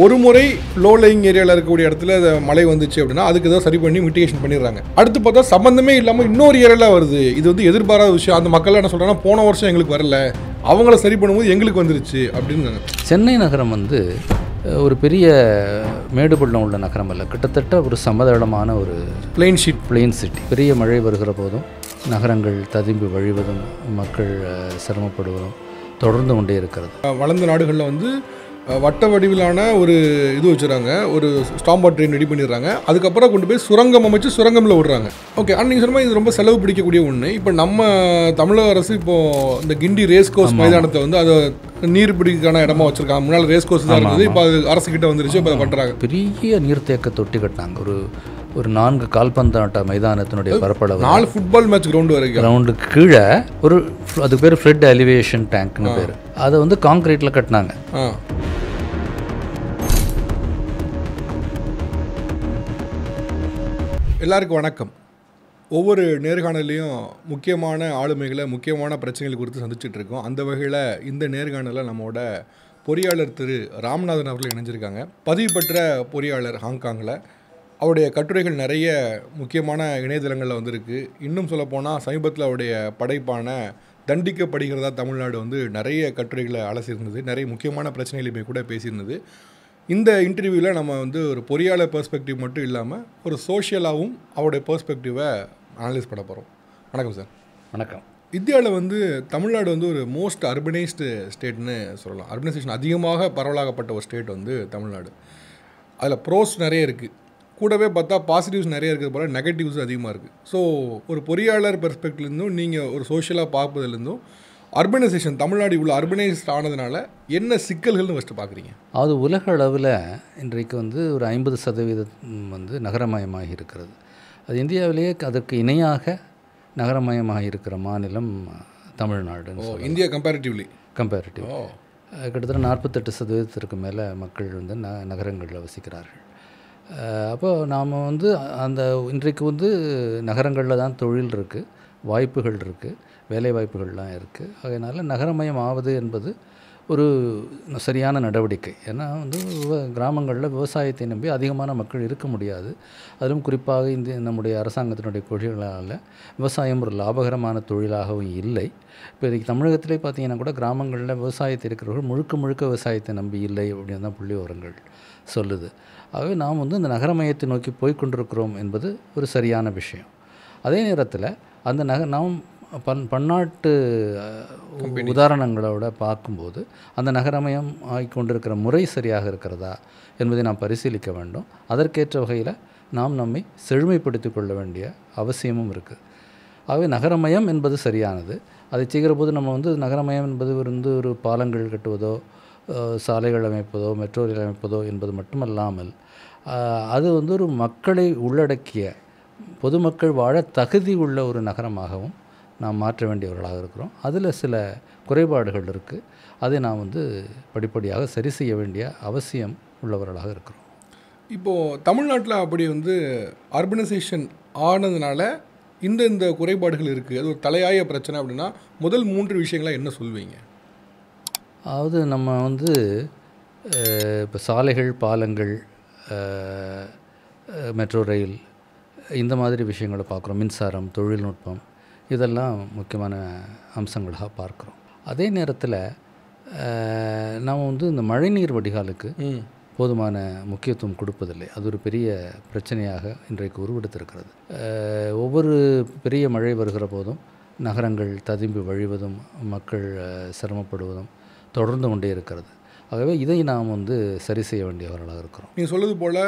ஒரு முறை low lying ஏரியாவில் இருக்கக்கூடிய இடத்துல மழை வந்துச்சு அப்படின்னா அதுக்கு ஏதோ சரி பண்ணி மிட்டிகேஷன் பண்ணிடுறாங்க. அடுத்து பார்த்தா சம்பந்தமே இல்லாமல் இன்னொரு ஏரியாவில் வருது. இது வந்து எதிர்பாராத விஷயம். அந்த மக்கள் என்ன சொல்கிறாங்கன்னா, போன வருஷம் எங்களுக்கு வரல, அவங்கள சரி பண்ணும்போது எங்களுக்கு வந்துருச்சு அப்படின்னு. சென்னை நகரம் வந்து ஒரு பெரிய மேடுபள்ளம் உள்ள நகரம் அல்ல, கிட்டத்தட்ட ஒரு சமதளமான ஒரு பிளெயின் சிட்டி. பெரிய மழை வருகிற போதும் நகரங்கள் ததும்பி வழிவதும் மக்கள் சிரமப்படுவதும் தொடர்ந்து கொண்டே இருக்கிறது. வளர்ந்த நாடுகளில் வந்து வட்ட வடிவிலான ஒரு இது வச்சுறாங்க, ஒரு ஸ்டாம் வாட்டர் ட்ரெயின் ரெடி பண்ணிடுறாங்க. அதுக்கப்புறம் கொண்டு போய் சுரங்கம் அமைச்சு சுரங்கமில் விடுறாங்க. ஓகே, ஆனால் நீங்கள் சொன்ன மாதிரி இது ரொம்ப செலவு பிடிக்கக்கூடிய ஒன்று. இப்போ நம்ம தமிழக அரசு இப்போது இந்த கிண்டி ரேஸ் கோர்ஸ் மைதானத்தை வந்து அதை நீர்பிடிக்கான இடமா வச்சுருக்காங்க. முன்னால் ரேஸ் கோர்ஸ் தான் இருந்தது, இப்போ அது அரசுக்கிட்ட வந்துருச்சு, இப்போ அதை பண்ணுறாங்க. பெரிய நீர்த்தேக்க தொட்டி கட்டினாங்க. ஒரு 4 கால்பந்தாட்ட மைதானத்தினுடைய பரப்பளவு 4 ஃபுட்பால் மேட்ச் கிரவுண்டுக்கு கீழே ஒரு அதுக்கு பேர் ஃப்ளட் எலிவேஷன் டேங்க்னு பேர். அதை வந்து கான்கிரீட்டில் கட்டினாங்க. எல்லாருக்கும் வணக்கம். ஒவ்வொரு நேர்காணலையும் முக்கியமான ஆளுமைகளை முக்கியமான பிரச்சனைகள் குறித்து சந்திச்சுட்டு இருக்கோம். அந்த வகையில் இந்த நேர்காணலில் நம்மளோட பொறியாளர் திரு ராமநாதன் அவர்கள் இணைஞ்சிருக்காங்க. பதிவு பெற்ற பொறியாளர் ஹாங்காங்கில். அவருடைய கட்டுரைகள் நிறைய முக்கியமான இணையதளங்களில் வந்திருக்கு. இன்னும் சொல்லப்போனால் சமீபத்தில் அவருடைய படைப்பான தண்டிக்கப்படுகிறதா தமிழ்நாடு வந்து நிறைய கட்டுரைகளை அலசியிருந்தது. நிறைய முக்கியமான பிரச்சனைகளுமே கூட பேசியிருந்தது. இந்த இன்டர்வியூவில் நம்ம வந்து ஒரு பொறியாளர் பெர்ஸ்பெக்டிவ் மட்டும் இல்லாமல் ஒரு சோஷியலாகவும் அவருடைய பெர்ஸ்பெக்டிவை அனலைஸ் பண்ண போகிறோம். வணக்கம் சார். வணக்கம். இந்தியாவில் வந்து தமிழ்நாடு வந்து ஒரு மோஸ்ட் அர்பனைஸ்டு ஸ்டேட்னு சொல்லலாம். அர்பனைசேஷன் அதிகமாக பரவலாகப்பட்ட ஒரு ஸ்டேட் வந்து தமிழ்நாடு. அதில் ப்ரோஸ் நிறைய இருக்குது, கூடவே பார்த்தா பாசிட்டிவ்ஸ் நிறைய இருக்கிறது போல் நெகட்டிவ்ஸ் அதிகமாக இருக்குது. ஸோ ஒரு பொறியாளர் பெர்ஸ்பெக்டிவ்லேருந்தும் நீங்கள் ஒரு சோஷியலாக பார்ப்பதுலேருந்தும் அர்பனைசேஷன் தமிழ்நாடு இவ்வளோ அர்பனைஸ்ட் ஆனதுனால என்ன சிக்கல்கள்னு ஃபஸ்ட்டு பார்க்குறீங்க? அது உலக அளவில் இன்றைக்கு வந்து ஒரு 50% வந்து நகரமயமாக இருக்கிறது. அது இந்தியாவிலேயே அதற்கு இணையாக நகரமயமாக இருக்கிற மாநிலம் தமிழ்நாடு. இந்தியா கம்பேரிட்டிவ் கிட்டத்தட்ட 48% மேலே மக்கள் வந்து நகரங்களில் வசிக்கிறார்கள். அப்போது நாம் வந்து அந்த இன்றைக்கு வந்து நகரங்களில் தான் தொழில் இருக்குது, வாய்ப்புகள் இருக்குது, வேலை வாய்ப்புகள்லாம் இருக்குது. அதனால் நகரமயம் ஆவது என்பது ஒரு சரியான நடவடிக்கை. ஏன்னா வந்து கிராமங்களில் விவசாயத்தை நம்பி அதிகமான மக்கள் இருக்க முடியாது. அதிலும் குறிப்பாக நம்முடைய அரசாங்கத்தினுடைய கொள்கைகளால் விவசாயம் ஒரு லாபகரமான தொழிலாகவும் இல்லை. இப்போ இன்றைக்கி தமிழகத்திலே பார்த்திங்கன்னா கூட கிராமங்களில் விவசாயத்தை இருக்கிறவர்கள் முழுக்க விவசாயத்தை நம்பி இல்லை அப்படின்னு தான் புள்ளி விவரங்கள் சொல்லுது. ஆகவே நாம் வந்து அந்த நகரமயத்தை நோக்கி போய்கொண்டிருக்கிறோம் என்பது ஒரு சரியான விஷயம். அதே நேரத்தில் அந்த நாம் பன்னாட்டு உதாரணங்களோட பார்க்கும்போது அந்த நகரமயம் ஆகிக்கொண்டிருக்கிற முறை சரியாக இருக்கிறதா என்பதை நாம் பரிசீலிக்க வேண்டும். அதற்கேற்ற வகையில் நாம் நம்மை செழுமைப்படுத்தி கொள்ள வேண்டிய அவசியமும் இருக்குது. ஆகவே நகரமயம் என்பது சரியானது. அதை செய்கிற போது நம்ம வந்து நகரமயம் என்பது வந்து ஒரு பாலங்கள் கட்டுவதோ, சாலைகள் அமைப்பதோ, மெட்ரோ ரயில் அமைப்பதோ என்பது மட்டுமல்லாமல் அது வந்து ஒரு மக்களை உள்ளடக்கிய பொதுமக்கள் வாழ தகுதி உள்ள ஒரு நகரமாகவும் நாம் மாற்ற வேண்டியவர்களாக இருக்கிறோம். அதில் சில குறைபாடுகள் இருக்குது. அதை நாம் வந்து படிப்படியாக சரி செய்ய வேண்டிய அவசியம் உள்ளவர்களாக இருக்கிறோம். இப்போது தமிழ்நாட்டில் அப்படி வந்து அர்பனைசேஷன் ஆனதுனால இந்த குறைபாடுகள் இருக்குது, அது ஒரு தலையாய பிரச்சனை அப்படின்னா முதல் 3 விஷயங்களாக என்ன சொல்வீங்க? அதாவது நம்ம வந்து இப்போ சாலைகள், பாலங்கள், மெட்ரோ ரயில் இந்த மாதிரி விஷயங்களை பார்க்குறோம். மின்சாரம், தொழில்நுட்பம் இதெல்லாம் முக்கியமான அம்சங்களாக பார்க்குறோம். அதே நேரத்தில் நாம் வந்து இந்த மழைநீர் வடிகாலுக்கு போதுமான முக்கியத்துவம் கொடுப்பதில்லை. அது ஒரு பெரிய பிரச்சனையாக இன்றைக்கு உருவெடுத்திருக்கிறது. ஒவ்வொரு பெரிய மழை வருகிற போதும் நகரங்கள் ததும்பி வழிவதும் மக்கள் சிரமப்படுவதும் தொடர்ந்து கொண்டே இருக்கிறது. ஆகவே இதை நாம் வந்து சரி செய்ய வேண்டியவர்களாக இருக்கிறோம். நீங்கள் சொல்வது போல்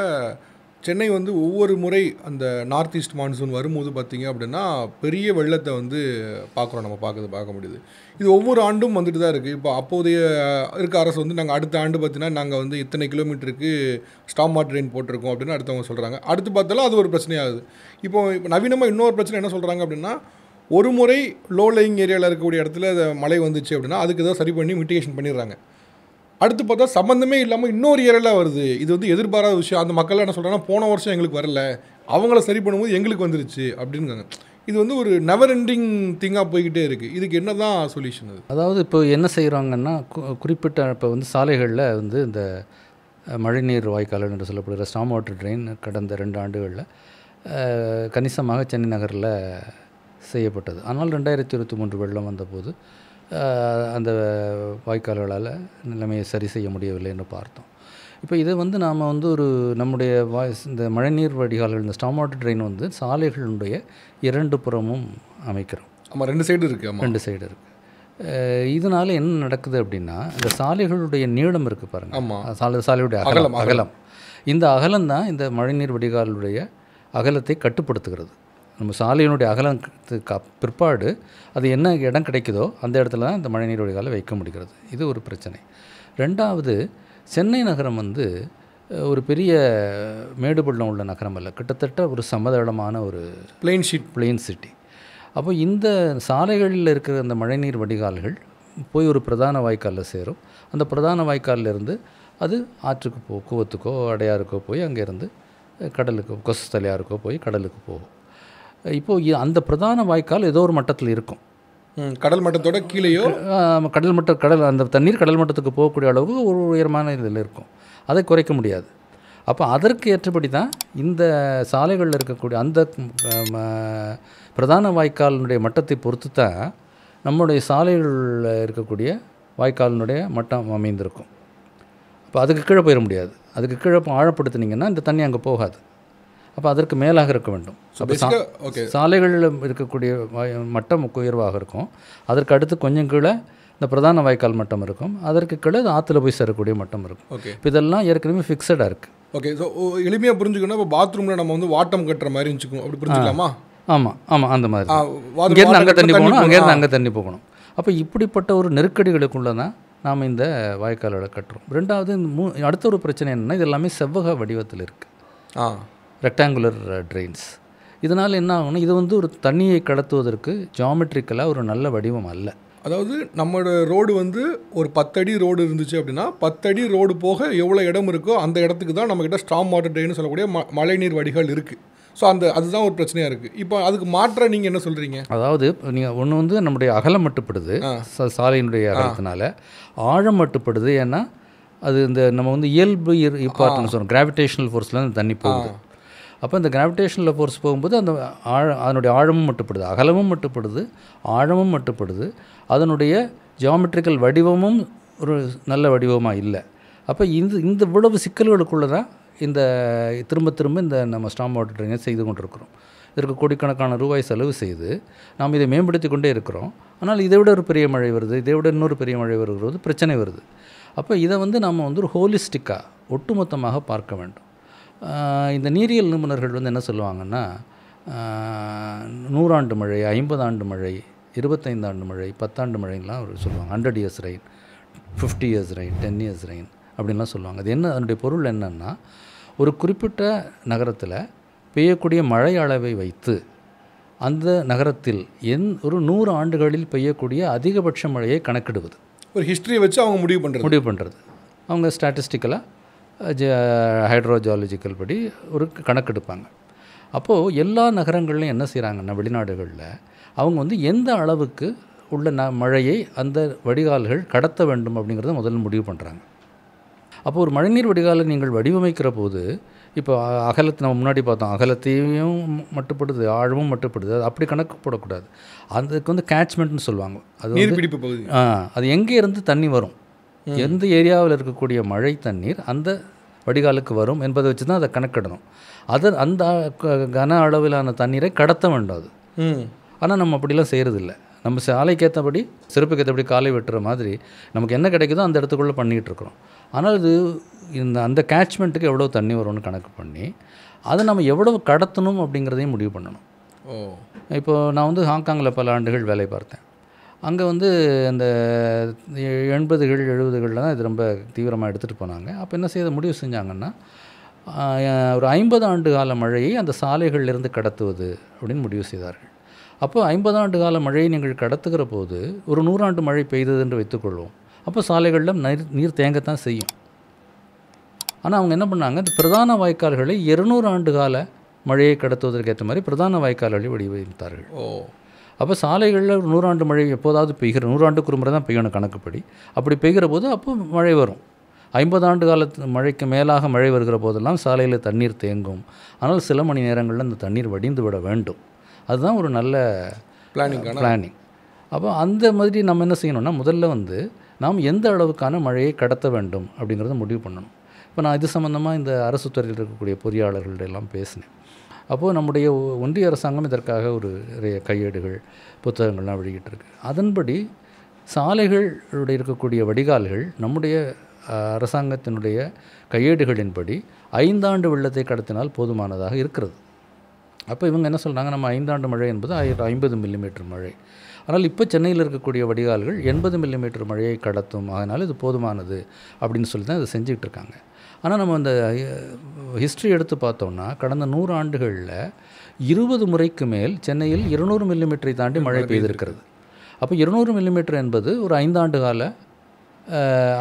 சென்னை வந்து ஒவ்வொரு முறை அந்த நார்த் ஈஸ்ட் மான்சூன் வரும்போது பார்த்திங்க அப்படின்னா பெரிய வெள்ளத்தை வந்து நம்ம பார்க்க முடியுது. இது ஒவ்வொரு ஆண்டும் வந்துட்டு தான் இருக்குது. இப்போ அப்போதைய இருக்க அரசு வந்து நாங்கள் அடுத்த ஆண்டு பார்த்தீங்கன்னா நாங்கள் வந்து இத்தனை கிலோமீட்டருக்கு ஸ்டாம் வாட்டர் ட்ரெயின் போட்டிருக்கோம் அப்படின்னு அடுத்தவங்க சொல்கிறாங்க. அடுத்து பார்த்தாலும் அது ஒரு பிரச்சனையாகுது. இப்போ நவீனமாக இன்னொரு பிரச்சனை என்ன சொல்கிறாங்க அப்படின்னா, ஒரு முறை லோ லையிங் ஏரியாவில் இருக்கக்கூடிய இடத்துல மழை வந்துச்சு அப்படின்னா அதுக்கு ஏதோ சரி பண்ணி மிட்டிகேஷன் பண்ணிடுறாங்க. அடுத்து பார்த்தா சம்மந்தமே இல்லாமல் இன்னொரு ஏரியாவில் வருது. இது வந்து எதிர்பாராத விஷயம். அந்த மக்கள் என்ன சொல்கிறாங்கன்னா, போன வருஷம் எங்களுக்கு வரல, அவங்கள சரி பண்ணும்போது எங்களுக்கு வந்துருச்சு அப்படிங்கிறாங்க. இது வந்து ஒரு நெவர் எண்டிங் திங்காக போய்கிட்டே இருக்குது. இதுக்கு என்ன தான் சொல்யூஷன்? அது அதாவது இப்போ என்ன செய்கிறாங்கன்னா, குறிப்பிட்ட இப்போ வந்து சாலைகளில் வந்து இந்த மழைநீர் வாய்க்கால்கள் என்று சொல்லப்படுகிற ஸ்டாம் வாட்டர் ட்ரெயின் கடந்த 2 ஆண்டுகளில் கணிசமாக சென்னை நகரில் செய்யப்பட்டது. ஆனால் 2023 வெள்ளம் வந்தபோது அந்த வாய்க்கால்களால் நிலைமையை சரி செய்ய முடியவில்லை என்று பார்த்தோம். இப்போ இதை வந்து நாம் வந்து ஒரு நம்முடைய இந்த மழைநீர் வடிகால்கள், இந்த ஸ்டாம் வாட்டர் ட்ரெயின் வந்து சாலைகளுடைய 2 புறமும் அமைக்கிறோம். ஆமாம், 2 சைடு இருக்குது. 2 சைடு இருக்குது. இதனால் என்ன நடக்குது அப்படின்னா, இந்த சாலைகளுடைய நீளம் இருக்குது பாருங்கள். ஆமாம், சாலையுடைய அகலம், இந்த அகலம் தான் இந்த மழைநீர் வடிகாலுடைய அகலத்தை கட்டுப்படுத்துகிறது. நம்ம சாலையினுடைய அகலத்துக்கு பிற்பாடு அது என்ன இடம் கிடைக்குதோ அந்த இடத்துல தான் இந்த மழைநீர் வடிகாலை வைக்க முடிகிறது. இது ஒரு பிரச்சனை. 2வது, சென்னை நகரம் வந்து ஒரு பெரிய மேடு பள்ளம் உள்ள நகரம் அல்ல, கிட்டத்தட்ட ஒரு சமதளமான ஒரு பிளெயின் சிட்டி. அப்போ இந்த சாலைகளில் இருக்கிற அந்த மழைநீர் வடிகால்கள் போய் ஒரு பிரதான வாய்க்காலில் சேரும். அந்த பிரதான வாய்க்காலிலிருந்து அது ஆற்றுக்கு கூவத்துக்கோ அடையாருக்கோ போய் அங்கேருந்து கடலுக்கு, கொசஸ்தலையாருக்கோ போய் கடலுக்கு போகும். இப்போது அந்த பிரதான வாய்க்கால் ஏதோ ஒரு மட்டத்தில் இருக்கும், கடல் மட்டத்தோட கீழேயோ, கடல் அந்த தண்ணீர் கடல் மட்டத்துக்கு போகக்கூடிய அளவுக்கு ஒரு உயரமான இதில் இருக்கும். அதை குறைக்க முடியாது. அப்போ அதற்கு ஏற்றபடி தான் இந்த சாலைகளில் இருக்கக்கூடிய அந்த பிரதான வாய்க்காலினுடைய மட்டத்தை பொறுத்து தான் நம்முடைய சாலைகளில் இருக்கக்கூடிய வாய்க்காலினுடைய மட்டம் அமைந்திருக்கும். அப்போ அதுக்கு கீழே போயிட முடியாது. அதுக்கு கீழே ஆழப்படுத்தினீங்கன்னா இந்த தண்ணி அங்கே போகாது. அப்போ அதற்கு மேலாக இருக்க வேண்டும். அப்போ சாலைகளில் இருக்கக்கூடிய மட்டம் உயர்வாக இருக்கும். அதற்கு அடுத்து கொஞ்சம் கீழே இந்த பிரதான வாய்க்கால் மட்டம் இருக்கும். அதற்கு கீழே ஆற்றுல போய் சேரக்கூடிய மட்டம் இருக்கும். இப்போ இதெல்லாம் ஏற்கனவே ஃபிக்ஸடாக இருக்குது. ஓகே, ஸோ எளிமையாக புரிஞ்சுக்கணும். இப்போ பாத்ரூமில் நம்ம வந்து வாட்டம் கட்டுற மாதிரி இருந்துச்சுக்கணும், அப்படி புரிஞ்சுக்கலாமா? ஆமாம், அந்த மாதிரி இங்கேருந்து அங்கே தண்ணி போகணும், அங்கேருந்து அங்கே தண்ணி போகணும். அப்போ இப்படிப்பட்ட ஒரு நெருக்கடிகளுக்குள்ளே தான் நாம் இந்த வாய்க்கால்களை கட்டுறோம். 2வது, அடுத்த ஒரு பிரச்சனை என்னென்னா, இது எல்லாமே செவ்வக வடிவத்தில் இருக்குது, ரெக்டாங்குலர் ட்ரெயின்ஸ். இதனால் என்ன ஆகும்னா, இது வந்து ஒரு தண்ணியை கடத்துவதற்கு ஜியாமெட்ரிக்கலாக ஒரு நல்ல வடிவம் அல்ல. அதாவது நம்மளோட ரோடு வந்து ஒரு 10 அடி ரோடு இருந்துச்சு அப்படின்னா 10 அடி ரோடு போக எவ்வளோ இடம் இருக்கோ அந்த இடத்துக்கு தான் நம்மக்கிட்ட ஸ்டாம் வாட்டர் ட்ரெயின்னு சொல்லக்கூடிய மழைநீர் வடிகால் இருக்குது. ஸோ அதுதான் ஒரு பிரச்சனையாக இருக்குது. இப்போ அதுக்கு மாற்ற நீங்கள் என்ன சொல்கிறீங்க? அதாவது நீங்கள் ஒன்று வந்து நம்முடைய அகலம் மட்டுப்படுது, சாலையினுடைய அகலத்தினால. ஆழம் மட்டுப்படுது, ஏன்னா அது இந்த நம்ம வந்து இயல்பு இப்பார்ட்னு சொல்கிறோம், கிராவிடேஷனல் ஃபோர்ஸில் அந்த தண்ணி போகுது. அப்போ இந்த கிராவிடேஷனல் ஃபோர்ஸ் போகும்போது அந்த அதனுடைய ஆழமும் மட்டுப்படுது, அகலமும் மட்டுப்படுது, ஆழமும் மட்டுப்படுது. அதனுடைய ஜியாமெட்ரிக்கல் வடிவமும் ஒரு நல்ல வடிவமாக இல்லை. அப்போ இந்த இவ்வளவு சிக்கல்களுக்குள்ளே தான் இந்த திரும்ப இந்த நம்ம ஸ்டாம் வாட்டர் ட்ரெயினை செய்து கொண்டிருக்கிறோம். இதற்கு கோடிக்கணக்கான ரூபாய் செலவு செய்து நாம் இதை மேம்படுத்தி கொண்டே இருக்கிறோம். ஆனால் இதை விட ஒரு பெரிய மழை வருது, இதை விட இன்னொரு பெரிய மழை வருகிறது, பிரச்சனை வருது. அப்போ இதை வந்து நம்ம வந்து ஒரு ஹோலிஸ்டிக்காக ஒட்டுமொத்தமாக பார்க்க வேண்டும். இந்த நீரியல் நிபுணர்கள் வந்து என்ன சொல்லுவாங்கன்னா, 100 ஆண்டு மழை, 50 ஆண்டு மழை, 25 ஆண்டு மழை, 10 ஆண்டு மழைலாம் அவர் சொல்லுவாங்க. 100 years rain, 50 years rain, 10 years rain அப்படின்லாம் சொல்லுவாங்க. அது என்ன, அதனுடைய பொருள் என்னென்னா, ஒரு குறிப்பிட்ட நகரத்தில் பெய்யக்கூடிய மழை அளவை வைத்து அந்த நகரத்தில் ஒரு 100 ஆண்டுகளில் பெய்யக்கூடிய அதிகபட்ச மழையை கணக்கிடுவது. ஒரு ஹிஸ்ட்ரியை வச்சு அவங்க முடிவு பண்ணுறது. அவங்க ஸ்டாட்டிஸ்டிக்கலாக ஹைட்ரோஜாலஜிக்கல் படி ஒரு கணக்கெடுப்பாங்க. அப்போது எல்லா நகரங்கள்லையும் என்ன செய்கிறாங்கன்னா, வெளிநாடுகளில் அவங்க வந்து எந்த அளவுக்கு உள்ள மழையை அந்த வடிகால்கள் கடத்த வேண்டும் அப்படிங்கிறத முதல்ல முடிவு பண்ணுறாங்க. அப்போது ஒரு மழைநீர் வடிகாலை நீங்கள் வடிவமைக்கிற போது, இப்போ அகலத்தை நம்ம முன்னாடி பார்த்தோம், அகலத்தையும் மட்டுப்படுது, ஆழமும் மட்டுப்படுது. அது அப்படி கணக்கு போடக்கூடாது. அதுக்கு வந்து கேட்ச்மெண்ட்னு சொல்லுவாங்க. அது நீர்பிடிப்பு பகுதி. அது எங்கே இருந்து தண்ணி வரும், எந்த ஏரியாவில் இருக்கக்கூடிய மழை தண்ணீர் அந்த வடிகாலுக்கு வரும் என்பதை வச்சு தான் அதை கணக்கிடணும். அந்த கன அளவிலான தண்ணீரை கடத்த வேண்டும் அது. ஆனால் நம்ம அப்படிலாம் செய்கிறதில்ல. நம்ம சாலைக்கு ஏற்றபடி, சிறப்புக்கு ஏற்றபடி காலை வெட்டுற மாதிரி நமக்கு என்ன கிடைக்குதோ அந்த இடத்துக்குள்ளே பண்ணிகிட்டு இருக்கிறோம். ஆனால் இது அந்த கேட்ச்மெண்ட்டுக்கு எவ்வளோ தண்ணி வரும்னு கணக்கு பண்ணி அதை நம்ம எவ்வளவு கடத்தணும் அப்படிங்கிறதையும் முடிவு பண்ணணும். இப்போது நான் வந்து ஹாங்காங்கில் பல ஆண்டுகள் வேலை பார்த்தேன். அங்கே வந்து அந்த 80கள் 70களில் தான் இது ரொம்ப தீவிரமாக எடுத்துகிட்டு போனாங்க. அப்போ என்ன செய்ய முடிவு செஞ்சாங்கன்னா, ஒரு 50 ஆண்டு கால மழையை அந்த சாலைகளிலிருந்து கடத்துவது அப்படின்னு முடிவு செய்தார்கள். அப்போ 50 ஆண்டு கால மழையை நீங்கள் கடத்துகிற போது ஒரு 100 ஆண்டு மழை பெய்தது என்று வைத்துக்கொள்வோம். அப்போ சாலைகளில் நீர் தேங்கத்தான் செய்யும். ஆனால் அவங்க என்ன பண்ணாங்க, இந்த பிரதான வாய்க்கால்களை 200 ஆண்டு கால மழையை கடத்துவதற்கு ஏற்ற மாதிரி பிரதான வாய்க்கால்களை வடிவமைத்தார்கள். அப்போ சாலைகளில் 100 ஆண்டு மழை எப்போதாவது பெய்கிற, 100 ஆண்டுக்கு ஒரு முறை தான் பெய்யணும் கணக்குப்படி. அப்படி பெய்கிற போது அப்போ மழை வரும். 50 ஆண்டு காலத்து மழைக்கு மேலாக மழை வருகிற போதெல்லாம் சாலையில் தண்ணீர் தேங்கும். ஆனால் சில மணி நேரங்களில் அந்த தண்ணீர் வடிந்து விட வேண்டும். அதுதான் ஒரு நல்ல பிளானிங். அப்போ அந்த மாதிரி நம்ம என்ன செய்யணும்னா, முதல்ல வந்து நாம் எந்த அளவுக்கான மழையை கடத்த வேண்டும் அப்படிங்கிறத முடிவு பண்ணணும். இப்போ நான் இது சம்மந்தமாக இந்த அரசு துறையில் இருக்கக்கூடிய பொறியாளர்கள்ட்ட எல்லாம் பேசினேன். அப்போது நம்முடைய ஒன்றிய அரசாங்கம் இதற்காக ஒரு நிறைய கையேடுகள் புத்தகங்கள்லாம் வெளியிட்டிருக்கு. அதன்படி சாலைகளுடைய இருக்கக்கூடிய வடிகால்கள் நம்முடைய அரசாங்கத்தினுடைய கையேடுகளின்படி 5 ஆண்டு வெள்ளத்தை கடத்தினால் போதுமானதாக இருக்கிறது. அப்போ இவங்க என்ன சொல்கிறாங்க, நம்ம 5 ஆண்டு மழை என்பது 50 மில்லிமீட்டர் மழை. ஆனால் இப்போ சென்னையில் இருக்கக்கூடிய வடிகால்கள் 80 மில்லிமீட்டர் மழையை கடத்தும், அதனால் இது போதுமானது அப்படின்னு சொல்லி தான் இதை செஞ்சுக்கிட்டு இருக்காங்க. ஆனால் நம்ம இந்த ஹிஸ்ட்ரி எடுத்து பார்த்தோம்னா கடந்த 100 ஆண்டுகளில் 20 முறைக்கு மேல் சென்னையில் 200 மில்லிமீட்டரை தாண்டி மழை பெய்திருக்கிறது. அப்போ 200 மில்லிமீட்டர் என்பது ஒரு 5 ஆண்டு கால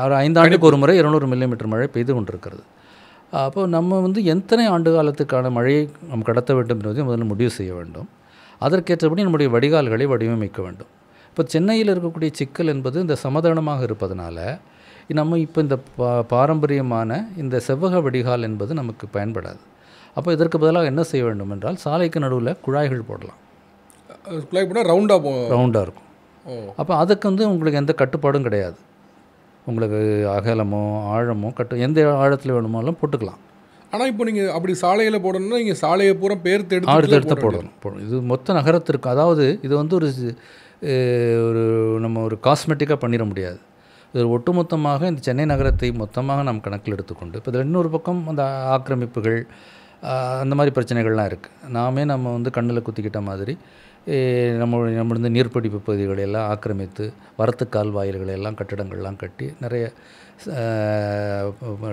ஒரு 5 ஆண்டுக்கு ஒரு முறை 200 மில்லிமீட்டர் மழை பெய்து கொண்டிருக்கிறது. அப்போ நம்ம வந்து எத்தனை ஆண்டு காலத்துக்கான மழையை நம்ம கடத்த வேண்டும் என்பதை முதல்ல முடிவு செய்ய வேண்டும். அதற்கேற்றபடி நம்முடைய வடிகால்களை வடிவமைக்க வேண்டும். இப்போ சென்னையில் இருக்கக்கூடிய சிக்கல் என்பது இந்த சமதளமாக இருப்பதனால நம்ம இப்போ இந்த பாரம்பரியமான இந்த செவ்வக வடிகால் என்பது நமக்கு பயன்படாது. அப்போ இதற்கு பதிலாக என்ன செய்ய வேண்டும் என்றால், சாலைக்கு நடுவில் குழாய்கள் போடலாம். குழாய் போட்டால் ரவுண்டாக இருக்கும். அப்போ அதுக்கு வந்து உங்களுக்கு எந்த கட்டுப்பாடும் கிடையாது. உங்களுக்கு அகலமோ ஆழமோ எந்த ஆழத்தில் வேணுமாலும் போட்டுக்கலாம். ஆனால் இப்போ நீங்கள் அப்படி சாலையில் போடணும்னா நீங்கள் சாலையை பூரா எடுத்து போடணும். இது மொத்த நகரத்திற்கு, அதாவது இது வந்து ஒரு நம்ம ஒரு காஸ்மெட்டிக்காக பண்ணிட முடியாது. இது ஒட்டுமொத்தமாக இந்த சென்னை நகரத்தை மொத்தமாக நாம் கணக்கில் எடுத்துக்கொண்டு, இப்போ இதில் இன்னொரு பக்கம் அந்த ஆக்கிரமிப்புகள் அந்த மாதிரி பிரச்சனைகள்லாம் இருக்குது. நம்ம வந்து கண்ணில் குத்திக்கிட்ட மாதிரி நம்மளது நீர்ப்பிடிப்பு பகுதிகளை எல்லாம் ஆக்கிரமித்து வரத்து கால்வாயில்களை எல்லாம் கட்டிடங்கள்லாம் கட்டி நிறைய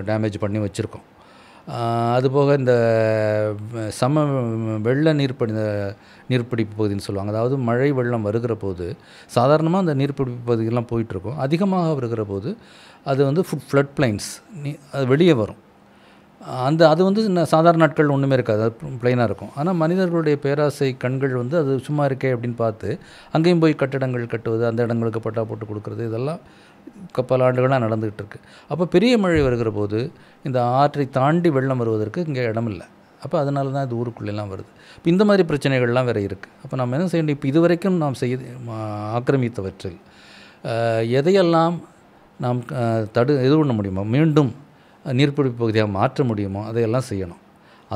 டேமேஜ் பண்ணி வச்சுருக்கோம். அதுபோக இந்த வெள்ள நீர்ப்பிடிப்பு பகுதின்னு சொல்லுவாங்க. அதாவது மழை வெள்ளம் வருகிற போது சாதாரணமாக அந்த நீர்ப்பிடிப்பு பகுதிகள்லாம் போயிட்டுருக்கும். அதிகமாக வருகிற போது அது வந்து ஃப்ளட் பிளைன்ஸ் அது வெளியே வரும். அது வந்து சாதாரண நாட்கள் ஒன்றுமே இருக்காது, அது பிளைனாக இருக்கும். ஆனால் மனிதர்களுடைய பேராசை கண்கள் வந்து அது சும்மா இருக்கே அப்படின்னு பார்த்து அங்கேயும் போய் கட்டிடங்கள் கட்டுவது, அந்த இடங்களுக்கு பட்டா போட்டு கொடுக்குறது, இதெல்லாம் பல ஆண்டுகளாக நடந்துகிட்டு இருக்குது. அப்போ பெரிய மழை வருகிற போது இந்த ஆற்றை தாண்டி வெள்ளம் வருவதற்கு இங்கே இடமில்லை. அப்போ அதனால தான் இது ஊருக்குள்ளெல்லாம் வருது. இப்போ இந்த மாதிரி பிரச்சனைகள்லாம் வேறு இருக்குது. அப்போ நம்ம என்ன செய்யணும், இப்போ இதுவரைக்கும் நாம் ஆக்கிரமித்தவற்றில் எதையெல்லாம் நாம் இது பண்ண முடியுமோ, மீண்டும் நீர்ப்பிடிப்பு பகுதியாக மாற்ற முடியுமோ அதையெல்லாம் செய்யணும்.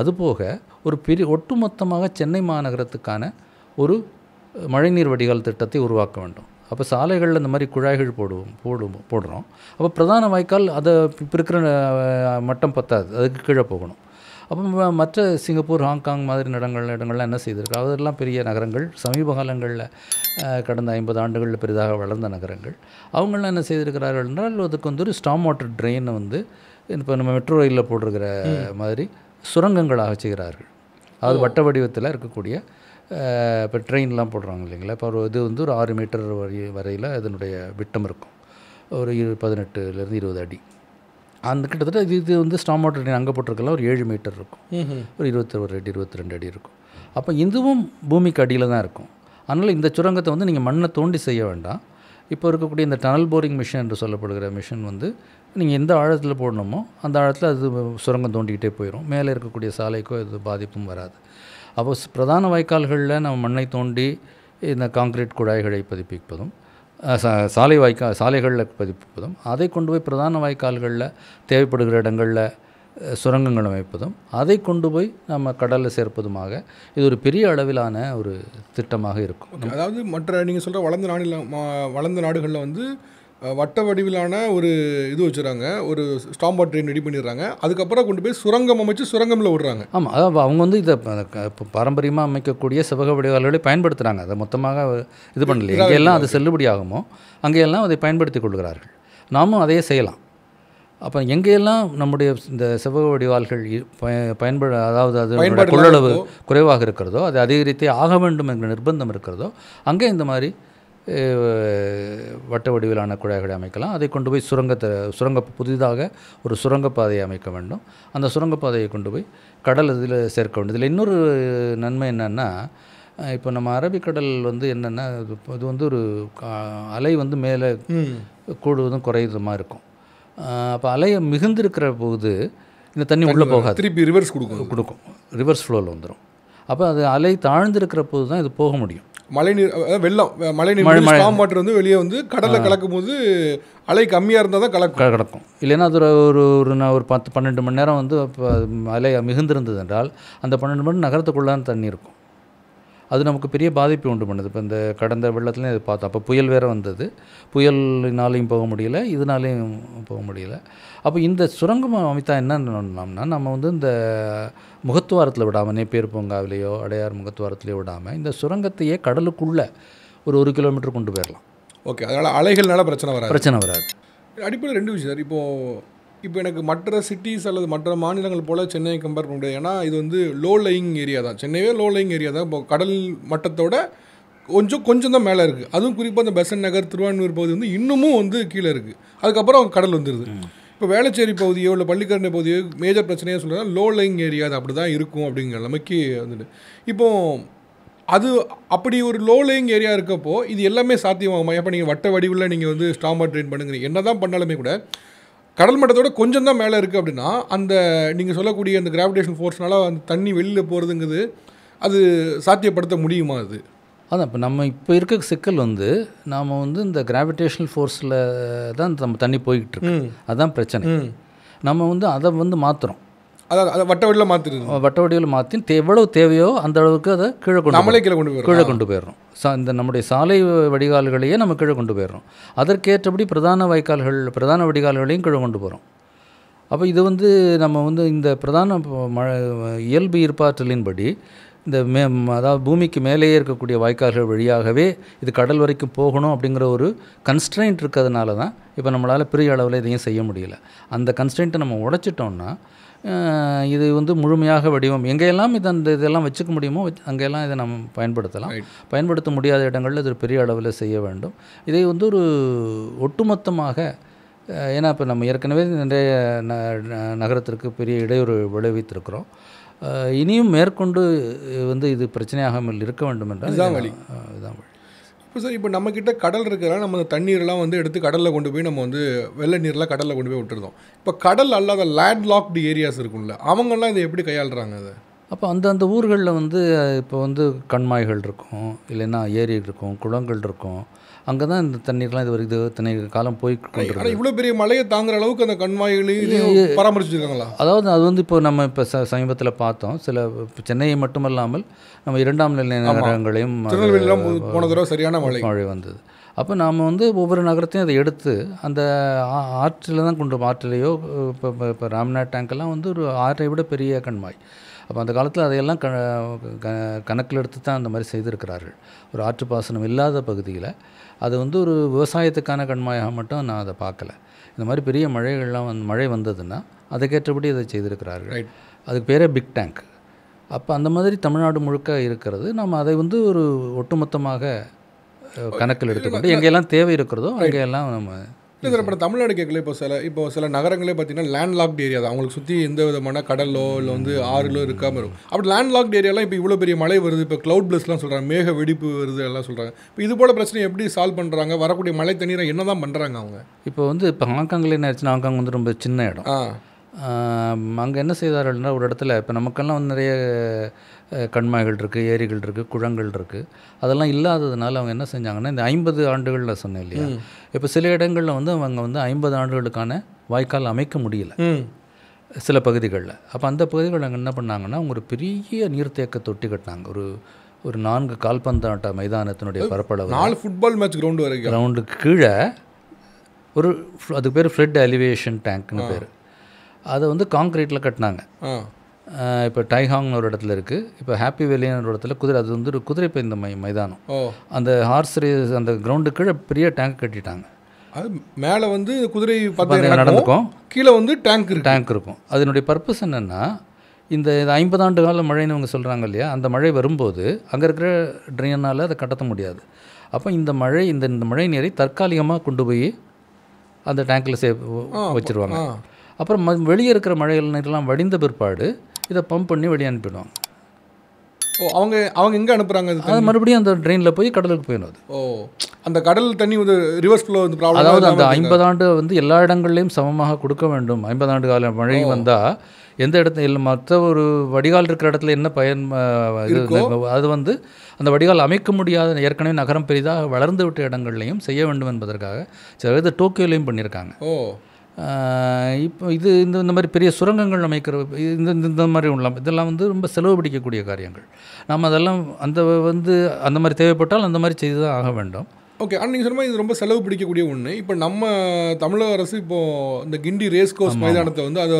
அதுபோக ஒரு ஒட்டுமொத்தமாக சென்னை மாநகரத்துக்கான ஒரு மழைநீர் வடிகால் திட்டத்தை உருவாக்க வேண்டும். அப்போ சாலைகளில் இந்த மாதிரி குழாய்கள் போடுறோம். அப்போ பிரதான வாய்க்கால் அதை இப்போ இருக்கிற மட்டம் பத்தாது, அதுக்கு கீழே போகணும். அப்போ மற்ற சிங்கப்பூர், ஹாங்காங் மாதிரி இடங்கள்லாம் என்ன செய்திருக்கு, அதெல்லாம் பெரிய நகரங்கள், சமீப காலங்களில் கடந்த 50 ஆண்டுகளில் பெரிதாக வளர்ந்த நகரங்கள். அவங்களாம் என்ன செய்திருக்கிறார்கள் என்றால், அதுக்கு வந்து ஒரு ஸ்டாம் வாட்டர் ட்ரெயினை வந்து இப்போ நம்ம மெட்ரோ ரயிலில் போட்டிருக்கிற மாதிரி சுரங்கங்களாக செய்கிறார்கள். அது வட்ட வடிவத்தில் இருக்கக்கூடிய இப்போ ட்ரெயின்லாம் போடுறாங்க இல்லைங்களா. இப்போ இது வந்து ஒரு 6 மீட்டர் வரையில் இதனுடைய விட்டம் இருக்கும், ஒரு 18லேருந்து 20 அடி. அந்த கிட்டத்தட்ட இது வந்து ஸ்டாம் வாட்டர் ட்ரெயின் அங்கே போட்டிருக்கலாம் ஒரு 7 மீட்டர் இருக்கும், ஒரு 21 அடி 22 அடி இருக்கும். அப்போ இதுவும் பூமிக்கு அடியில் தான் இருக்கும். அதனால் இந்த சுரங்கத்தை வந்து நீங்கள் மண்ணை தோண்டி செய்ய வேண்டாம். இப்போ இருக்கக்கூடிய இந்த டனல் போரிங் மிஷின் என்று சொல்லப்படுகிற மிஷின் வந்து நீங்கள் எந்த ஆழத்தில் போடணுமோ அந்த ஆழத்தில் அது சுரங்கம் தோண்டிக்கிட்டே போயிடும். மேலே இருக்கக்கூடிய சாலைக்கோ இது பாதிப்பும் வராது. அப்போ பிரதான வாய்க்கால்களில் நம்ம மண்ணை தோண்டி இந்த கான்கிரீட் குழாய்களை பதிப்பிப்பதும், சாலைகளில் பதிப்பிப்பதும், அதை கொண்டு போய் பிரதான வாய்க்கால்களில் தேவைப்படுகிற இடங்களில் சுரங்கங்கள் அமைப்பதும், அதை கொண்டு போய் நம்ம கடலில் சேர்ப்பதுமாக இது ஒரு பெரிய அளவிலான ஒரு திட்டமாக இருக்கும். அதாவது மற்ற நீங்கள் சொல்கிற வளர்ந்த நாடுகளில் வந்து வட்ட வடிவிலான ஒரு இது வச்சுறாங்க, ஒரு ஸ்டாம் வாட்டர் ட்ரெயின் ரெடி பண்ணிடுறாங்க, அதுக்கப்புறம் கொண்டு போய் சுரங்கம் அமைச்சு சுரங்கமில் விடுறாங்க. ஆமாம், அதாவது அவங்க வந்து இதை பாரம்பரியமாக அமைக்கக்கூடிய செவ்வக வடிவாளர்களை பயன்படுத்துகிறாங்க. அதை மொத்தமாக இது பண்ணல. எங்கெல்லாம் அது செல்லுபடி ஆகுமோ அங்கேயெல்லாம் அதை பயன்படுத்தி கொள்கிறார்கள். நாமும் அதையே செய்யலாம். அப்போ எங்கெல்லாம் நம்முடைய இந்த செவ்வக வடிவால்கள் அதாவது அது கொள்ளளவு குறைவாக இருக்கிறதோ, அது அதிகரித்தே ஆக வேண்டும் என்ற நிர்பந்தம் இருக்கிறதோ, அங்கே இந்த மாதிரி வட்ட வடிவிலான குழாய்களை அமைக்கலாம். அதை கொண்டு போய் புதிதாக ஒரு சுரங்கப்பாதையை அமைக்க வேண்டும். அந்த சுரங்கப்பாதையை கொண்டு போய் கடல் இதில் சேர்க்க வேண்டும். இதில் இன்னொரு நன்மை என்னென்னா, இப்போ நம்ம அரபிக்கடல் வந்து என்னென்னா, இது வந்து ஒரு அலை வந்து மேலே கூடுவதும் குறையுதுமாக இருக்கும். அப்போ அலை மிகுந்திருக்கிற போது இந்த தண்ணி உள்ளே போகாது, திருப்பி ரிவர்ஸ் கொடுக்கும், ரிவர்ஸ் ஃப்ளோவில் வந்துடும். அப்போ அது அலை தாழ்ந்திருக்கிற போது தான் இது போக முடியும். மழைநீர் வெள்ளம் மழைநீர் ஸ்டாம் வாட்டர் வந்து வெளியே வந்து கடலில் கலக்கும் போது அலை கம்மியாக இருந்தால் தான் கலக்கும். இல்லைன்னா அது ஒரு 10-12 மணி நேரம் வந்து இப்போ அலை மிகுந்திருந்தது என்றால் அந்த 12 மணி நகரத்துக்குள்ளான தண்ணி இருக்கும். அது நமக்கு பெரிய பாதிப்பு உண்டு பண்ணுது. இப்போ இந்த கடந்த வெள்ளத்துலேயும் இது பார்த்தோம். அப்போ புயல் வேறு வந்தது, புயலினாலையும் போக முடியல, இதனாலையும் போக முடியல. அப்போ இந்த சுரங்கம் அமைத்தா என்னன்னா, நம்ம வந்து இந்த முகத்துவாரத்தில் விடாமல், நேப்பியர் பூங்காவிலேயோ அடையார் முகத்துவாரத்துலேயோ விடாமல் இந்த சுரங்கத்தையே கடலுக்குள்ளே ஒரு 1 கிலோமீட்டர் கொண்டு போயிடலாம். ஓகே, அதனால் அலைகள்னால பிரச்சனை வராது. அடிப்படையில் 2 விஷயம் சார். இப்போ எனக்கு மற்ற சிட்டிஸ் அல்லது மற்ற மாநிலங்கள் போல் சென்னையை கம்பேர் பண்ண முடியாது. ஏன்னா இது வந்து லோ லையிங் ஏரியா தான். சென்னையே லோ லையிங் ஏரியா தான். இப்போ கடல் மட்டத்தோட கொஞ்சம் தான் மேலே இருக்குது. அதுவும் குறிப்பாக இந்த பெசன்ட் நகர், திருவான்மியூர் பகுதி வந்து இன்னமும் வந்து கீழே இருக்குது. அதுக்கப்புறம் கடல் வந்துடுது. இப்போ வேளச்சேரி பகுதியோ இல்லை பள்ளிக்கரணை பகுதியோ மேஜர் பிரச்சனையாக சொல்கிறதா லோ லையிங் ஏரியா, அது அப்படி தான் இருக்கும் அப்படிங்கிற நிலைமைக்கு வந்துட்டு இப்போது அது அப்படி ஒரு லோ லேயிங் ஏரியா இருக்கப்போ இது எல்லாமே சாத்தியமாகுமா? இப்போ நீங்கள் வட்ட வடிவில் நீங்கள் வந்து ஸ்டாம் வாட்டர் ட்ரெயின் பண்ணுங்கிறீங்க. என்ன தான் பண்ணாலுமே கூட கடல் மட்டத்தோட கொஞ்சம் தான் மேலே இருக்குது அப்படின்னா அந்த நீங்கள் சொல்லக்கூடிய அந்த கிராவிடேஷன் ஃபோர்ஸ்னால அந்த தண்ணி வெளியில் போகிறதுங்கிறது அது சாத்தியப்படுத்த முடியுமா? அதான் இப்போ நம்ம இப்போ இருக்க சிக்கல் வந்து நாம் வந்து இந்த கிராவிடேஷனல் ஃபோர்ஸில் தான் நம்ம தண்ணி போய்கிட்டு இருக்கு. அதுதான் பிரச்சனை. நம்ம வந்து அதை வந்து மாற்றுறோம். அதை வட்ட வடிவில் மாற்றி எவ்வளவு தேவையோ அந்த அளவுக்கு அதை கீழே கொண்டு போயிடுறோம். இந்த நம்முடைய சாலை வடிகால்களையே நம்ம கீழே கொண்டு போயிடுறோம். அதற்கேற்றபடி பிரதான வடிகால்களையும் கீழே கொண்டு போகிறோம். அப்போ இது வந்து நம்ம வந்து இந்த பிரதான இயல்பு ஈர்ப்பாற்றலின்படி இந்த அதாவது பூமிக்கு மேலேயே இருக்கக்கூடிய வாய்க்கால்கள் வழியாகவே இது கடல் வரைக்கும் போகணும் அப்படிங்கிற ஒரு கன்ஸ்ட்ரெயின்ட் இருக்கிறதுனால தான் இப்போ நம்மளால் பெரிய அளவில் இதையும் செய்ய முடியல. அந்த கன்ஸ்ட்ரெயின்ட்டை நம்ம உடைச்சிட்டோம்னா இது வந்து முழுமையாக வடிவம் எங்கெல்லாம் இதெல்லாம் வச்சுக்க முடியுமோ அங்கெல்லாம் இதை நம்ம பயன்படுத்தலாம். பயன்படுத்த முடியாத இடங்களில் இது பெரிய அளவில் செய்ய வேண்டும். இதை வந்து ஒரு ஒட்டுமொத்தமாக, ஏன்னா இப்போ நம்ம ஏற்கனவே நிறைய நகரத்திற்கு பெரிய இடையூறு விளைவித்திருக்கிறோம். இனியும் மேற்கொண்டு வந்து இது பிரச்சனையாகாமல் இருக்க வேண்டும் என்றால் இதுதான் வழி. இப்போ சார், இப்போ நம்மக்கிட்ட கடல் இருக்கிறதால நம்ம தண்ணீரெலாம் வந்து எடுத்து கடலில் கொண்டு போய் நம்ம வந்து வெள்ளை நீர்லாம் கடலில் கொண்டு போய் விட்டுருந்தோம். இப்போ கடல் அல்லாத லேண்ட் லாக்டு ஏரியாஸ் இருக்கும்ல, அவங்கெல்லாம் இதை எப்படி கையாளுறாங்க? அது அப்போ அந்த ஊர்களில் வந்து இப்போ வந்து கண்மாய்கள் இருக்கும், இல்லைன்னா ஏரி இருக்கும், குளங்கள் இருக்கும். அங்கே தான் இந்த தண்ணீர்லாம் இது இத்தனை காலம் போய் கொண்டு. இவ்வளோ பெரிய மழையை தாங்குற அளவுக்கு அந்த கண்மாய்களையும் பராமரிச்சுருக்காங்களா? அதாவது அது வந்து இப்போ நம்ம இப்போ சமீபத்தில் பார்த்தோம். சில சென்னையை மட்டுமல்லாமல் நம்ம 2ஆம் நிலை நகரங்களையும் போன தடவை சரியான மழை வந்தது. அப்போ நாம் வந்து ஒவ்வொரு நகரத்தையும் அதை எடுத்து அந்த ஆற்றில் தான் ஆற்றிலையோ இப்போ ராம்நாத் டேங்கெல்லாம் வந்து ஒரு ஆற்றை விட பெரிய கண்மாய். அப்போ அந்த காலத்தில் அதையெல்லாம் கணக்கில் எடுத்து தான் அந்த மாதிரி செய்திருக்கிறார்கள். ஒரு ஆற்று பாசனம் இல்லாத பகுதியில் அது வந்து ஒரு விவசாயத்துக்கான கண்மாயாக மட்டும் நான் அதை பார்க்கல. இந்த மாதிரி பெரிய மழை வந்ததுன்னா அதுக்கேற்றபடி அதை செய்திருக்கிறார்கள். அதுக்கு பேரே பிக் டேங்க். அப்போ அந்த மாதிரி தமிழ்நாடு முழுக்க இருக்கிறது. நம்ம அதை வந்து ஒரு ஒட்டுமொத்தமாக கணக்கில் எடுத்துக்கொண்டு எங்கெல்லாம் தேவை இருக்கிறதோ அங்கெல்லாம் நம்ம இல்லை சார். இப்போ தமிழ்நாடு கேட்கல, இப்போ சில நகரங்களே பார்த்தீங்கன்னா லேண்ட் லாக்டு ஏரியா தான். அவங்களுக்கு சுற்றி எந்த விதமான கடலோ இல்லை வந்து ஆறுலோ இருக்காமல் இருக்கும். அப்படி லேண்ட் லாக்டு ஏரியாலாம் இப்போ இவ்வளோ பெரிய மழை வருது, இப்போ க்ளவுட் பிளஸ்லாம் சொல்கிறாங்க, மேக வெடிப்பு வருது எல்லாம் சொல்கிறாங்க. இப்போ இது போல பிரச்சனை எப்படி சால்வ் பண்ணுறாங்க? வரக்கூடிய மழை தண்ணீரை என்ன தான் பண்ணுறாங்க அவங்க? இப்போ வந்து இப்போ ஹாங்காங்கில் என்ன ஆச்சுன்னா, ஹாங்காங் வந்து ரொம்ப சின்ன இடம். அங்கே என்ன செய்தார்கள்னா, ஒரு இடத்துல இப்போ நமக்கெல்லாம் வந்து நிறைய கண்மாய்கள் இருக்குது, ஏரிகள் இருக்குது, குளங்கள் இருக்குது. அதெல்லாம் இல்லாததுனால அவங்க என்ன செஞ்சாங்கன்னா, இந்த 50 ஆண்டுகளில் சொன்னேன் இல்லையா, இப்போ சில இடங்களில் வந்து அவங்க வந்து 50 ஆண்டுகளுக்கான வாய்க்கால் அமைக்க முடியல சில பகுதிகளில். அப்போ அந்த பகுதிகளில் அங்கே என்ன பண்ணாங்கன்னா, அவங்க ஒரு பெரிய நீர்த்தேக்க தொட்டி கட்டினாங்க. ஒரு 4 கால்பந்தாட்ட மைதானத்தினுடைய பரப்பளவு, 4 ஃபுட்பால் மேட்ச் கிரவுண்டுக்கு கீழே அதுக்கு பேர் ஃப்ளட் எலிவேஷன் டேங்க்னு பேர். அதை வந்து காங்க்ரீட்டில் கட்டினாங்க. இப்போ டைஹாங்னு ஒரு இடத்துல இருக்குது, இப்போ ஹாப்பி வேலின்னு ஒரு இடத்துல அது வந்து ஒரு குதிரை பந்தய மைதானம். அந்த ஹார்ஸ் ரேஸ் அந்த கிரவுண்டு கீழே பெரிய டேங்க் கட்டிட்டாங்க. அது மேலே வந்து குதிரை நடந்துக்கும், கீழே வந்து டேங்க் இருக்கும். அதனுடைய பர்பஸ் என்னென்னா, இந்த 50 ஆண்டு கால மழைன்னு அவங்க சொல்கிறாங்க இல்லையா, அந்த மழை வரும்போது அங்கே இருக்கிற ட்ரெயினால் அதை கட்ட முடியாது. அப்போ இந்த மழை நீரை தற்காலிகமாக கொண்டு போய் அந்த டேங்க்கில் வச்சுருவாங்க. அப்புறம் வெளியே இருக்கிற மழை நீரெலாம் வடிந்த பிற்பாடு இதை பம்ப் பண்ணி வெளியே அனுப்பிடுவாங்க. ஓ, அவங்க எங்கே அனுப்புகிறாங்க அது மறுபடியும் அந்த ட்ரெயினில் போய் கடலுக்கு போயிடும் அது. ஓ, அந்த கடல் தண்ணி வந்து ரிவர்ஸ் ஃப்ளோ வந்து ப்ராப்ளம். அதாவது அந்த 50 ஆண்டு வந்து எல்லா இடங்கள்லையும் சமமாக கொடுக்க வேண்டும். 50 ஆண்டு கால மழை வந்தால் எந்த இடத்துல இல்லை மற்ற ஒரு வடிகால் இருக்கிற இடத்துல என்ன பயன் அது வந்து அந்த வடிகால் அமைக்க முடியாத ஏற்கனவே நகரம் பெரிதாக வளர்ந்து விட்ட இடங்கள்லையும் செய்ய வேண்டும் என்பதற்காக சில இது டோக்கியோலையும் பண்ணியிருக்காங்க. ஓ, இப்போ இது இந்த மாதிரி பெரிய சுரங்கங்கள் அமைக்கிற இந்த மாதிரி உள்ளலாம் இதெல்லாம் வந்து ரொம்ப செலவு பிடிக்கக்கூடிய காரியங்கள். நம்ம அதெல்லாம் அந்த மாதிரி தேவைப்பட்டால் அந்த மாதிரி செய்து தான் ஆக வேண்டும். ஓகே. ஆனால் நீங்கள் சொன்ன மாதிரி இது ரொம்ப செலவு பிடிக்கக்கூடிய ஒன்று. இப்போ நம்ம தமிழக அரசு இப்போது இந்த கிண்டி ரேஸ் கோர்ஸ் மைதானத்தை வந்து அதை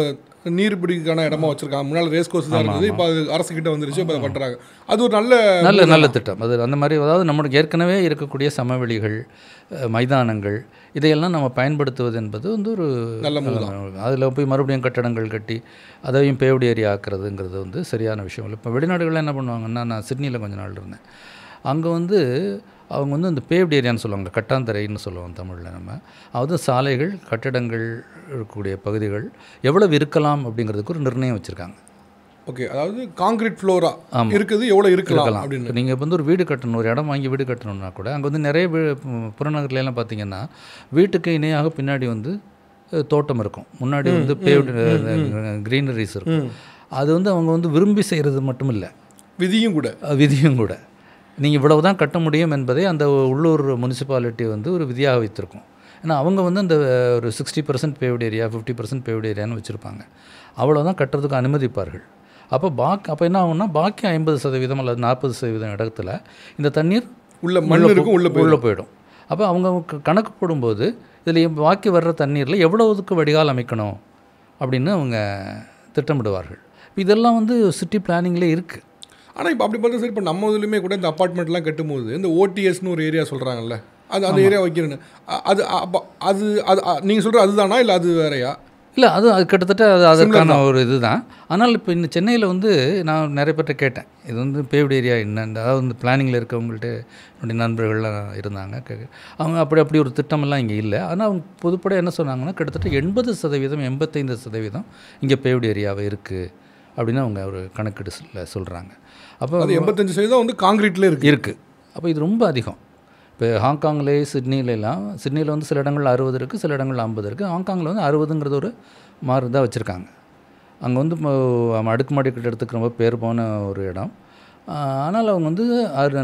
நீர்பிடிக்கான இடமா வச்சுருக்காங்க. முன்னால் ரேஸ் கோர்ஸ் தான் இருந்தது, இப்போ அது அரசுக்கிட்ட வந்துருச்சு, இப்போ அதை பண்ணுறாங்க. அது ஒரு நல்ல திட்டம். அது அந்த மாதிரி அதாவது நம்மளுக்கு ஏற்கனவே இருக்கக்கூடிய சமவெளிகள், மைதானங்கள் இதையெல்லாம் நம்ம பயன்படுத்துவது என்பது வந்து ஒரு நல்ல அதில் போய் மறுபடியும் கட்டடங்கள் கட்டி அதையும் பேவ்டு ஏரியா ஆக்குறதுங்கிறது வந்து சரியான விஷயம் இல்லை. இப்போ வெளிநாடுகளில் என்ன பண்ணுவாங்கன்னா, நான் சிட்னியில் கொஞ்ச நாள் இருந்தேன். அங்கே வந்து அவங்க வந்து இந்த பேவ்டு ஏரியான்னு சொல்லுவாங்க, கட்டாந்தரைன்னு சொல்லுவோம் தமிழில் நம்ம. அது சாலைகள், கட்டடங்கள் இருக்கக்கூடிய பகுதிகள் எவ்வளவு இருக்கலாம் அப்படிங்கிறதுக்கு ஒரு நிர்ணயம் வச்சுருக்காங்க. ஓகே. அதாவது காங்கிரீட் ஃப்ளோராக இருக்குது, எவ்வளோ இருக்கலாம் அப்படின்னு. நீங்கள் வந்து ஒரு வீடு கட்டணும், ஒரு இடம் வாங்கி வீடு கட்டணும்னா கூட அங்கே வந்து நிறைய புறநகர்லாம் பார்த்தீங்கன்னா வீட்டுக்கு இணையாக பின்னாடி வந்து தோட்டம் இருக்கும், முன்னாடி வந்து பேவ்டு க்ரீனரிஸ் இருக்கும். அது வந்து அவங்க வந்து விரும்பி செய்கிறது மட்டும் இல்லை, விதியும் கூட நீங்கள் இவ்வளவு தான் கட்ட முடியும் என்பதை அந்த உள்ளூர் முனிசிபாலிட்டி வந்து ஒரு விதியாக வைத்திருக்கும். ஏன்னா அவங்க வந்து அந்த ஒரு 60% பேவ்டு ஏரியா, 50% பேவ்டு ஏரியான்னு வச்சுருப்பாங்க. அவ்வளோதான் கட்டுறதுக்கு அனுமதிப்பார்கள். அப்போ என்ன ஆகும்னா பாக்கி 50% அல்லது 40% இடத்துல இந்த தண்ணீர் உள்ளே போயிடும். அப்போ அவங்க கணக்கு போடும்போது இதில் பாக்கி வர்ற தண்ணீரில் எவ்வளவுக்கு வடிகால் அமைக்கணும் அப்படின்னு அவங்க திட்டமிடுவார்கள். இதெல்லாம் வந்து சிட்டி பிளானிங்லேயே இருக்குது. ஆனால் இப்போ அப்படி பார்த்தா சரி, இப்போ நம்ம இதுலையுமே கூட இந்த அப்பார்ட்மெண்ட்லாம் கட்டும்போது இந்த ஓடிஎஸ்னு ஒரு ஏரியா சொல்கிறாங்கல்ல, அந்த ஏரியா வைக்கிறேன்னு அது நீங்கள் சொல்கிற அதுதானா இல்லை அது வேறையா? இல்லை, அது கிட்டத்தட்ட அதற்கான ஒரு இது தான். ஆனால் இப்போ இந்த சென்னையில் வந்து நான் நிறைய பேர்ட்ட கேட்டேன், இது வந்து பேவ்டு ஏரியா என்னன்னு. அதாவது வந்து பிளானிங்கில் இருக்கவங்கள்ட்ட என்னுடைய நண்பர்கள்லாம் இருந்தாங்க. அவங்க அப்படி ஒரு திட்டமெல்லாம் இங்கே இல்லை. ஆனால் அவங்க பொதுப்படையாக என்ன சொன்னாங்கன்னா, கிட்டத்தட்ட 80%, 85% இங்கே பேவ்டு ஏரியாவே இருக்குது அப்படின்னு அவங்க ஒரு கணக்கீடு சொல்கிறாங்க. அப்போ அது 85% வந்து காங்கிரீட்டில் இருக்குது. அப்போ இது ரொம்ப அதிகம். இப்போ ஹாங்காங்லேயே சிட்னியில் வந்து சில இடங்கள் 60 இருக்குது, சில இடங்கள் 50 இருக்குது. ஹாங்காங்கில் வந்து 60ங்கிறது ஒரு தான் வச்சுருக்காங்க. அங்கே வந்து அடுக்குமாடி கட்டடத்துக்கு ரொம்ப பேர் போன ஒரு இடம். ஆனால் அவங்க வந்து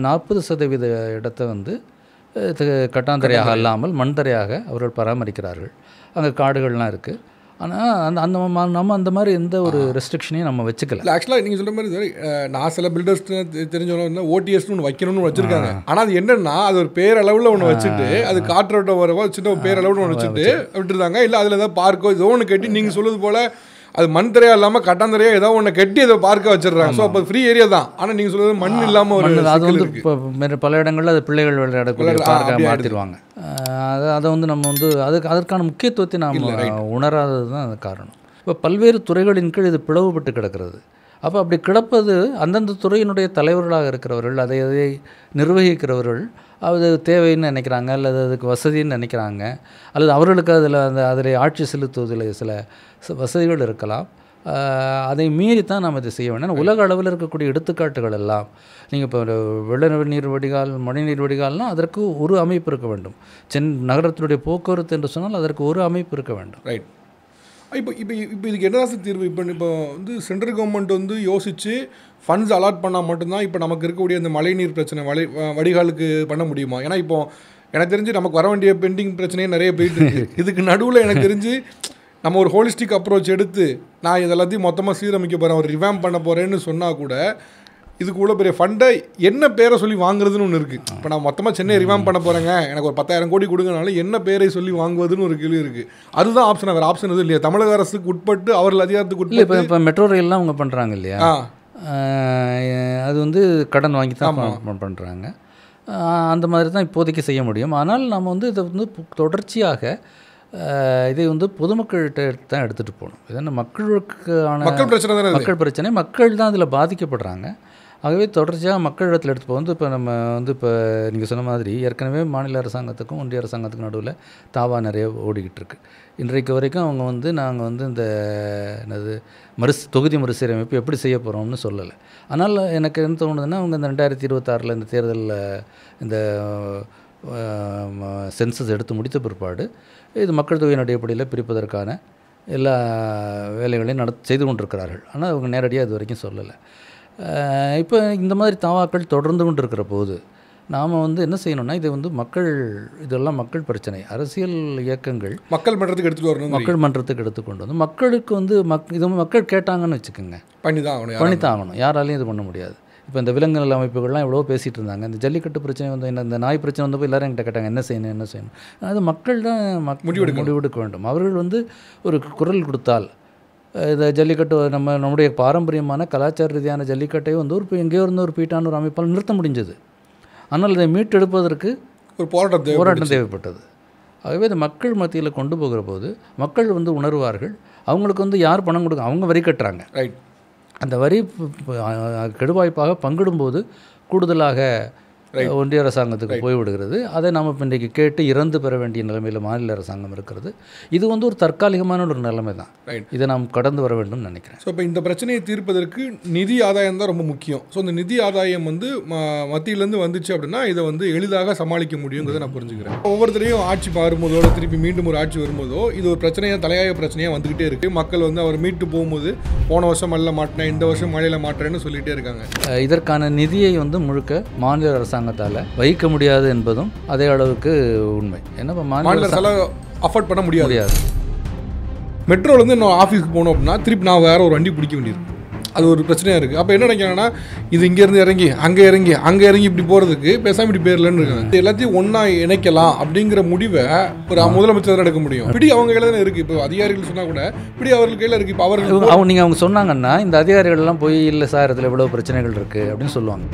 40% இடத்த வந்து கட்டாந்தரையாக இல்லாமல் மண் தரையாக அவர்கள் பராமரிக்கிறார்கள். அங்கே காடுகள்லாம் இருக்குது. ஆனால் நம்ம அந்த மாதிரி எந்த ஒரு ரெஸ்ட்ரிக்ஷனையும் நம்ம வச்சுக்கல. இல்லை, ஆக்சுவலாக நீங்கள் சொல்கிற மாதிரி சரி, நான் சில பில்டர்ஸ் தெரிஞ்சவங்க ஓடிஎஸ்னு ஒன்று வைக்கணும்னு வச்சுருக்காங்க. ஆனால் அது என்னென்னா அது ஒரு பேரளவில் ஒன்று வச்சுட்டு அது காற்றோட்டம் வரவோ சின்ன ஒரு பேரளவில் ஒன்று வச்சுட்டு விட்டுருந்தாங்க. இல்லை அதில் ஏதாவது பார்க்கோ ஏதோ ஒன்று கட்டி நீங்கள் சொல்லுவது போல் அது மண் தரையாக இல்லாமல் கட்டாந்தரையாக ஏதோ ஒன்று கட்டி அதை பார்க்க வச்சிடுறாங்க. ஸோ அப்போ ஃப்ரீ ஏரியா தான். ஆனால் நீங்கள் சொல்கிறது மண் இல்லாமல் ஒரு அது வந்து இப்போ பல இடங்களில் அது பிள்ளைகள் விளையாடக்கூடிய பார்க்க மாற்றிடுவாங்க. அதை வந்து நம்ம வந்து அதற்கான முக்கியத்துவத்தை நாம் உணராதது தான் அது காரணம். இப்போ பல்வேறு துறைகளின் கீழ் இது பிளவுபட்டு கிடக்கிறது. அப்போ அப்படி கிடப்பது அந்தந்த துறையினுடைய தலைவர்களாக இருக்கிறவர்கள், அதை நிர்வகிக்கிறவர்கள் அது தேவைன்னு நினைக்கிறாங்க, அல்லது அதுக்கு வசதின்னு நினைக்கிறாங்க, அல்லது அவர்களுக்கு அதில் ஆட்சி செலுத்துவதில் சில வசதிகள் இருக்கலாம். அதை மீறித்தான் நாம் இதை செய்ய வேண்டும். உலக அளவில் இருக்கக்கூடிய எடுத்துக்காட்டுகள் எல்லாம் நீங்கள் இப்போ வெள்ள நீர் வடிகால், மழைநீர் வடிகால்னால் அதற்கு ஒரு அமைப்பு இருக்க வேண்டும். நகரத்தினுடைய போக்குவரத்து என்று சொன்னால் அதற்கு ஒரு அமைப்பு இருக்க வேண்டும். ரைட். இப்போ இதுக்கு என்னதான் தீர்வு? இப்போ வந்து சென்ட்ரல் கவர்மெண்ட் வந்து யோசித்து ஃபண்ட்ஸ் அலாட் பண்ணால் மட்டும்தான் இப்போ நமக்கு இருக்கக்கூடிய அந்த மழைநீர் பிரச்சனை வடிகாலுக்கு பண்ண முடியுமா? ஏன்னா இப்போ எனக்கு தெரிஞ்சு நமக்கு வர வேண்டிய பெண்டிங் பிரச்சனையே நிறைய போயிட்டு இருக்கு. இதுக்கு நடுவில் எனக்கு தெரிஞ்சு நம்ம ஒரு ஹோலிஸ்டிக் அப்ரோச் எடுத்து நான் இதெல்லாத்தையும் மொத்தமாக சீரமைக்க போகிறேன், ஒரு ரிவாம் பண்ண போகிறேன்னு சொன்னால் கூட இதுக்கு உள்ள பெரிய ஃபண்டை என்ன பேரை சொல்லி வாங்குறதுன்னு ஒன்று இருக்குது. இப்போ நான் மொத்தமாக சென்னை ரிவாம் பண்ண போகிறேங்க, எனக்கு ஒரு 10,000 கோடி கொடுங்கனாலும் என்ன பேரை சொல்லி வாங்குவதுன்னு ஒரு கேள்வி இருக்குது. அதுதான் ஆப்ஷன். வேறு ஆப்ஷன் எதுவும் இல்லையா? தமிழக அரசுக்கு உட்பட்டு அவர்கள் அதிகாரத்துக்கு உட்பட்டு இப்போ மெட்ரோ ரயில்லாம் அவங்க பண்ணுறாங்க இல்லையா? அது வந்து கடன் வாங்கி தான் பண்ணுறாங்க. அந்த மாதிரி தான் இப்போதைக்கு செய்ய முடியும். ஆனால் நம்ம வந்து இதை வந்து தொடர்ச்சியாக இதை வந்து பொதுமக்கள்கிட்ட தான் எடுத்துகிட்டு போகணும். இதென்ன மக்கள் பிரச்சனை, மக்கள் தான் இதில் பாதிக்கப்படுறாங்க. ஆகவே தொடர்ச்சியாக மக்களிடத்தில் எடுத்து வந்து இப்போ நம்ம வந்து இப்போ நீங்கள் சொன்ன மாதிரி ஏற்கனவே மாநில அரசாங்கத்துக்கும் ஒன்றிய அரசாங்கத்துக்கும் நடுவில் தாவா நிறைய ஓடிக்கிட்டு இருக்கு. இன்றைக்கு வரைக்கும் அவங்க வந்து நாங்கள் வந்து இந்த என்னது தொகுதி மறுசீரமைப்பு எப்படி செய்ய போகிறோம்னு சொல்லலை. ஆனால் எனக்கு என்ன தோணுதுன்னா, அவங்க இந்த 2026 இந்த தேர்தலில் இந்த சென்சஸ் எடுத்து முடித்த பிற்பாடு இது மக்கள் தொகையின் அடிப்படையில் பிரிப்பதற்கான எல்லா வேலைகளையும் செய்து கொண்டிருக்கிறார்கள். ஆனால் அவங்க நேரடியாக இது வரைக்கும் சொல்லலை. இப்போ இந்த மாதிரி தாவாக்கள் தொடர்ந்து கொண்டு இருக்கிற போது நாம் வந்து என்ன செய்யணும்னா, இது வந்து இதெல்லாம் மக்கள் பிரச்சனை. அரசியல் இயக்கங்கள் மக்கள் மன்றத்துக்கு எடுத்துகிட்டு வரணும். மக்கள் மன்றத்துக்கு எடுத்துக்கொண்டு வந்து மக்களுக்கு வந்து இது மக்கள் கேட்டாங்கன்னு வச்சுக்கோங்க, பண்ணி தான் ஆகணும். யாராலையும் இது பண்ண முடியாது. இப்போ இந்த விலங்குகள் அமைப்புகள்லாம் எவ்வளோ பேசிகிட்டு இருந்தாங்க. இந்த ஜல்லிக்கட்டு பிரச்சனை வந்து இந்த நாய் பிரச்சனை வந்தப்போ எல்லோரும் என்கிட்ட கேட்டாங்க என்ன செய்யணும். அது மக்கள் தான் முடிவெடுக்க வேண்டும். அவர்கள் வந்து ஒரு குரல் கொடுத்தால் இந்த ஜல்லிக்கட்டு நம்முடைய பாரம்பரியமான கலாச்சார ரீதியான ஜல்லிக்கட்டை வந்து எங்கேயோ இருந்து ஒரு பீட்டான ஒரு அமைப்பால் நிறுத்த முடிஞ்சது. ஆனால் இதை மீட்டெடுப்பதற்கு ஒரு போராட்டம் தேவைப்பட்டது. ஆகவே இது மக்கள் மத்தியில் கொண்டு போகிற போது மக்கள் வந்து உணர்வார்கள். அவங்களுக்கு வந்து யார் பணம் கொடுக்க, அவங்க வரி கட்டுறாங்க. அந்த வரி கெடுவாய்ப்பாக பங்கிடும்போது கூடுதலாக ஒன்றிய அரசாங்கத்துக்கு போய்விடுகிறது. அதை நாம் இப்போ இன்றைக்கு கேட்டு இறந்து பெற வேண்டிய நிலைமையில் மாநில அரசாங்கம் இருக்கிறது. இது வந்து ஒரு தற்காலிகமான ஒரு நிலைமை தான். இதை நாம் கடந்து வர வேண்டும் நினைக்கிறேன். ஸோ இப்போ இந்த பிரச்சனையை தீர்ப்பதற்கு நிதி ஆதாயம் தான் ரொம்ப முக்கியம். ஸோ இந்த நிதி ஆதாயம் வந்து மத்தியிலேருந்து வந்துச்சு அப்படின்னா இதை வந்து எளிதாக சமாளிக்க முடியுங்கிறத நான் புரிஞ்சுக்கிறேன். ஒவ்வொருத்தரையும் ஆட்சி மாறும்போதோ திருப்பி மீண்டும் ஒரு ஆட்சி வரும்போதோ இது ஒரு பிரச்சனையாக தலையாய பிரச்சனையாக வந்துக்கிட்டே இருக்குது. மக்கள் வந்து அவர் மீட்டு போகும்போது போன வருஷம் மழையில் மாட்டினேன், இந்த வருஷம் மழையில் மாட்டுறேன்னு சொல்லிகிட்டே இருக்காங்க. இதற்கான நிதியை வந்து முழுக்க மாநில அரசாங்கத்தால் வைக்க முடியாது என்பதும் அதே அளவுக்கு உண்மை. ஏன்னா மாநில அரசால் அஃபோர்ட் பண்ண முடியாது. மெட்ரோலேருந்து நான் ஆஃபீஸ்க்கு போனோம் அப்படின்னா திருப்பி நான் வேறு ஒரு வண்டி பிடிக்க வேண்டியிருக்கு. அது ஒரு பிரச்சனையாக இருக்குது. அப்போ என்ன நினைக்கிறாங்கன்னா, இது இங்கேருந்து இறங்கி அங்கே இறங்கி இப்படி போகிறதுக்கு பேசாமல் இப்படி பேர்லன்னு இருக்காங்க. எல்லாத்தையும் ஒன்றா இணைக்கலாம் அப்படிங்கிற முடிவை ஒரு முதலமைச்சர் தான் எடுக்க முடியும். இப்படி அவங்க கையில் தானே இருக்குது. இப்போ அதிகாரிகள் சொன்னால் கூட இப்படி அவர்கள் கையில் இருக்குது. இப்போ அவங்க சொன்னாங்கன்னா இந்த அதிகாரிகள்லாம் போய் இல்லை சார் இதில் இவ்வளோ பிரச்சனைகள் இருக்குது அப்படின்னு சொல்லுவாங்க.